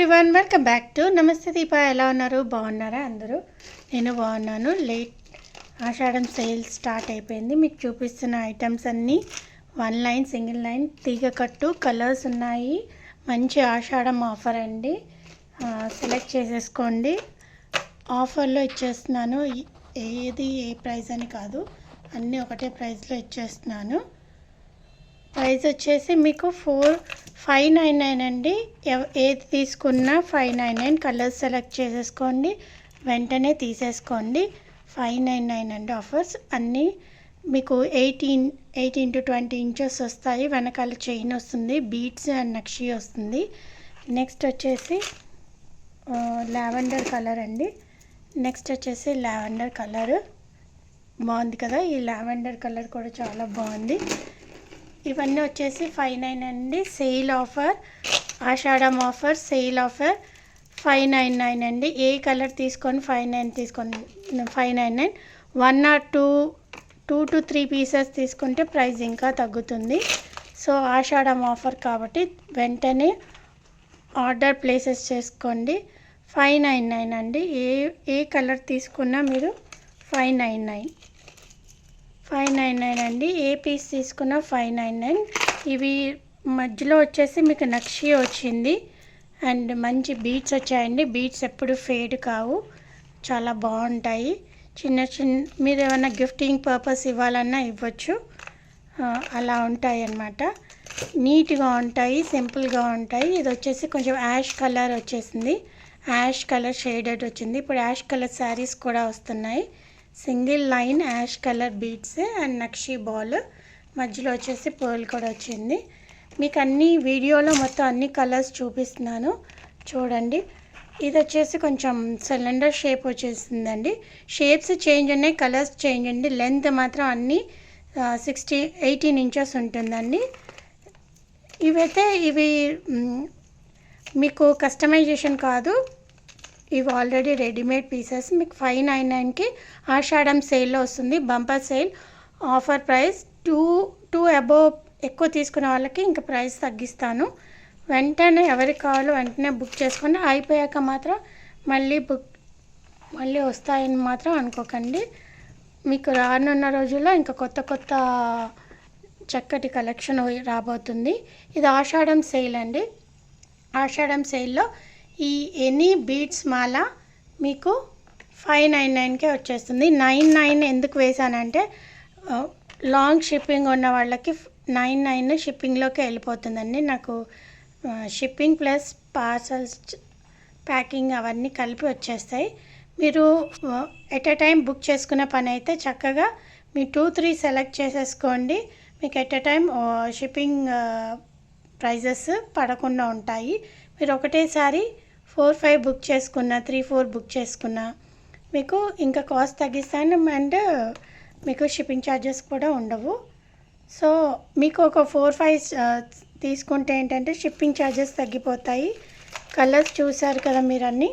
Everyone, welcome back to నమస్తే దీప. ఎలా ఉన్నారు? బాగున్నారా అందరూ? నేను బాగున్నాను. ఆషాఢం సేల్ స్టార్ట్ అయిపోయింది. మీకు చూపిస్తున్న ఐటమ్స్ అన్నీ వన్ లైన్, సింగిల్ లైన్, తీగ కట్టు కలర్స్ ఉన్నాయి. మంచి ఆషాఢం ఆఫర్ అండి. సెలెక్ట్ చేసేసుకోండి. ఆఫర్లో ఇచ్చేస్తున్నాను. ఏది ఏ ప్రైస్ అని కాదు, అన్నీ ఒకటే ప్రైస్లో ఇచ్చేస్తున్నాను. ప్రైస్ వచ్చేసి మీకు 599 అండి. ఏది తీసుకున్నా 599. కలర్స్ సెలెక్ట్ చేసేసుకోండి, వెంటనే తీసేసుకోండి. 599 అండి ఆఫర్స్ అన్నీ. మీకు 18 to 20 ఇంచెస్ వస్తాయి. వెనకాల చైన్ వస్తుంది, బీడ్స్ అండ్ నక్షి వస్తుంది. నెక్స్ట్ వచ్చేసి లావెండర్ కలర్ అండి. నెక్స్ట్ వచ్చేసి లావెండర్ కలర్ బాగుంది కదా. ఈ లావెండర్ కలర్ కూడా చాలా బాగుంది. ఇవన్నీ వచ్చేసి 599 అండి. సేల్ ఆఫర్, ఆషాఢం ఆఫర్, సేల్ ఆఫర్ 599 అండి. ఏ కలర్ తీసుకొని 599 తీసుకోండి. 599. 1 or 2 to 3 పీసెస్ తీసుకుంటే ప్రైస్ ఇంకా తగ్గుతుంది. సో ఆషాఢం ఆఫర్ కాబట్టి వెంటనే ఆర్డర్ ప్లేసెస్ చేసుకోండి. 599 అండి. ఏ కలర్ తీసుకున్నా మీరు 599 అండి. ఏ పీస్ తీసుకున్నా 599. ఇవి మధ్యలో వచ్చేసి మీకు నక్షి వచ్చింది అండ్ మంచి బీడ్స్ వచ్చాయండి. బీడ్స్ ఎప్పుడు ఫేడ్ కావు, చాలా బాగుంటాయి. మీరు ఏమైనా గిఫ్టింగ్ పర్పస్ ఇవ్వాలన్నా ఇవ్వచ్చు. అలా ఉంటాయి అన్నమాట. నీట్గా ఉంటాయి, సింపుల్గా ఉంటాయి. ఇది వచ్చేసి కొంచెం యాష్ కలర్ వచ్చేసింది, యాష్ కలర్ షేడెడ్ వచ్చింది. ఇప్పుడు యాష్ కలర్ శారీస్ కూడా వస్తున్నాయి. Single line ash colour beads and నక్షి బాల్, మధ్యలో వచ్చేసి పర్ల్ కూడా వచ్చింది. మీకు అన్ని వీడియోలో మొత్తం అన్ని కలర్స్ చూపిస్తున్నాను చూడండి. ఇది వచ్చేసి కొంచెం సిలిండర్ షేప్ వచ్చేసిందండి. షేప్స్ చేంజ్ ఉన్నాయి, కలర్స్ చేంజ్ అండి. లెంత్ మాత్రం అన్నీ 18 ఇంచెస్ ఉంటుందండి. ఇవి మీకు కస్టమైజేషన్ కాదు, ఇవి ఆల్రెడీ రెడీమేడ్ పీసెస్. మీకు 599కి ఆషాఢం సేల్లో వస్తుంది. Bumper sale offer price. 2 above ఎక్కువ తీసుకునే వాళ్ళకి ఇంకా ప్రైస్ తగ్గిస్తాను. వెంటనే ఎవరికి కావాలో వెంటనే బుక్ చేసుకోండి. అయిపోయాక మాత్రం మళ్ళీ వస్తాయని మాత్రం అనుకోకండి. మీకు రానున్న రోజుల్లో ఇంకా కొత్త చక్కటి కలెక్షన్ రాబోతుంది. ఇది ఆషాఢం సేల్ అండి. ఆషాఢం సేల్లో ఈ ఎనీ బీడ్స్ మాల మీకు 599కే వచ్చేస్తుంది. 99 ఎందుకు వేసానంటే లాంగ్ షిప్పింగ్ ఉన్న వాళ్ళకి 99 షిప్పింగ్లోకి వెళ్ళిపోతుందండి. నాకు షిప్పింగ్ ప్లస్ పార్సల్స్ ప్యాకింగ్ అవన్నీ కలిపి వచ్చేస్తాయి. మీరు ఎట్ ఎ టైం బుక్ చేసుకునే పని అయితే చక్కగా మీ 2-3 సెలెక్ట్ చేసేసుకోండి. మీకు at a time shipping prices పడకుండా ఉంటాయి. మీరు ఒకటేసారి 4-5 బుక్ చేసుకున్నా, 3-4 బుక్ చేసుకున్నా మీకు ఇంకా కాస్ట్ తగ్గిస్తాను అండ్ మీకు షిప్పింగ్ ఛార్జెస్ కూడా ఉండవు. సో మీకు ఒక 4-5 తీసుకుంటే ఏంటంటే షిప్పింగ్ ఛార్జెస్ తగ్గిపోతాయి. కలర్స్ చూసారు కదా మీరు అన్నీ.